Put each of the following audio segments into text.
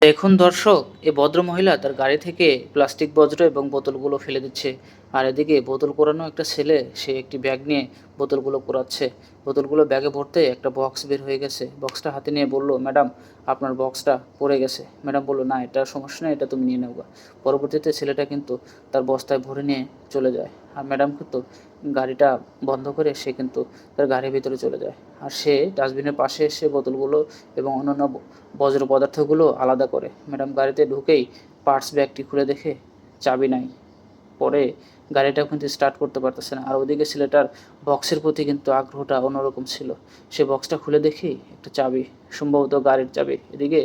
দেখুন দর্শক, এই ভদ্রমহিলা তার গাড়ি থেকে প্লাস্টিক বজ্র এবং বোতলগুলো ফেলে দিচ্ছে। আর এদিকে বোতল কুড়ানো একটা ছেলে, সে একটি ব্যাগ নিয়ে বোতলগুলো কুড়াচ্ছে। বোতলগুলো ব্যাগে ভরতে একটা বক্স বের হয়ে গেছে। বক্সটা হাতে নিয়ে বলল, ম্যাডাম আপনার বক্সটা পড়ে গেছে। ম্যাডাম বলল, না এটা সমস্যা নেই, এটা তুমি নিয়ে নেওগা। পরবর্তীতে ছেলেটা কিন্তু তার বস্তায় ভরে নিয়ে চলে যায়। আর ম্যাডাম কিন্তু গাড়িটা বন্ধ করে সে কিন্তু তার গাড়ির ভিতরে চলে যায়। আর সে ডাস্টবিনের পাশে এসে বোতলগুলো এবং অন্যান্য বজ্র পদার্থগুলো আলাদা করে। ম্যাডাম গাড়িতে ঢুকেই পার্টস ব্যাগটি খুলে দেখে চাবি নাই। পরে গাড়িটাও কিন্তু স্টার্ট করতে পারতেছে না। আর ওদিকে ছেলেটার বক্সের প্রতি কিন্তু আগ্রহটা অন্যরকম ছিল। সে বক্সটা খুলে দেখেই একটা চাবি, সম্ভবত গাড়ির চাবি। এদিকে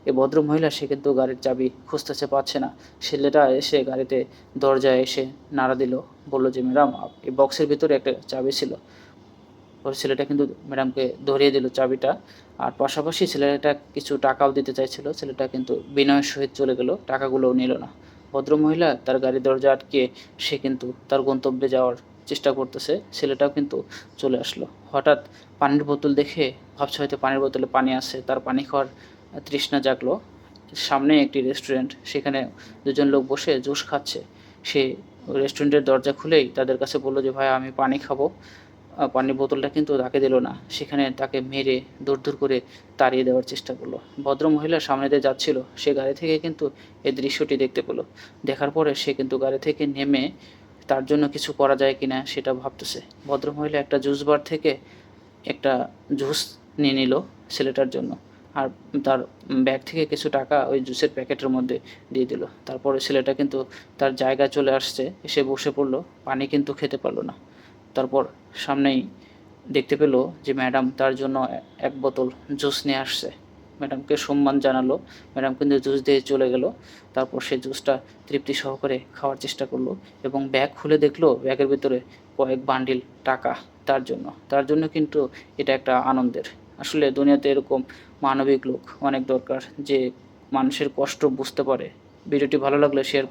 এই ভদ্রমহিলা, সে কিন্তু গাড়ির চাবি খুঁজতেছে, পাচ্ছে না। ছেলেটা এসে গাড়িতে দরজায় এসে নাড়া দিল, বলল যে, ম্যাডাম এই বক্সের ভিতরে একটা চাবি ছিল। পরে ছেলেটা কিন্তু ম্যাডামকে ধরিয়ে দিল চাবিটা। আর পাশাপাশি ছেলেটা কিছু টাকাও দিতে চাইছিল। ছেলেটা কিন্তু বিনয়ের সহিত চলে গেল, টাকাগুলোও নিল না। ভদ্রমহিলা তার গাড়ির দরজা আটকে সে কিন্তু তার গন্তব্যে যাওয়ার চেষ্টা করতেছে। ছেলেটাও কিন্তু চলে আসলো। হঠাৎ পানির বোতল দেখে ভাবছে হয়তো পানির বোতলে পানি আছে, তার পানি খাওয়ার তৃষ্ণা জাগলো। সামনে একটি রেস্টুরেন্ট, সেখানে দুজন লোক বসে জুস খাচ্ছে। সে রেস্টুরেন্টের দরজা খুলেই তাদের কাছে বলল যে, ভাই আমি পানি খাবো। পানির বোতলটা কিন্তু তাকে দিল না। সেখানে তাকে মেরে দূর করে তাড়িয়ে দেওয়ার চেষ্টা করলো। ভদ্রমহিলা সামনে দিয়ে যাচ্ছিল, সে গাড়ি থেকে কিন্তু এই দৃশ্যটি দেখতে পেল। দেখার পরে সে কিন্তু গাড়ি থেকে নেমে তার জন্য কিছু করা যায় কিনা সেটা ভাবতেছে। ভদ্রমহিলা একটা জুস বার থেকে একটা জুস নিয়ে নিল ছেলেটার জন্য। আর তার ব্যাগ থেকে কিছু টাকা ওই জুসের প্যাকেটের মধ্যে দিয়ে দিল। তারপরে ছেলেটা কিন্তু তার জায়গায় চলে আসছে, এসে বসে পড়ল। পানি কিন্তু খেতে পারল না। তারপর সামনেই দেখতে পেল যে ম্যাডাম তার জন্য এক বোতল জুস নিয়ে আসছে। ম্যাডামকে সম্মান জানালো। ম্যাডাম কিন্তু জুস দিয়ে চলে গেল। তারপর সে জুসটা তৃপ্তি সহকারে খাওয়ার চেষ্টা করলো এবং ব্যাগ খুলে দেখলো ব্যাগের ভিতরে কয়েক বান্ডিল টাকা তার জন্য কিন্তু এটা একটা আনন্দের। আসলে দুনিয়াতে এরকম মানবিক লোক অনেক দরকার, যে মানুষের কষ্ট বুঝতে পারে। ভিডিওটি ভালো লাগলে শেয়ার করুন।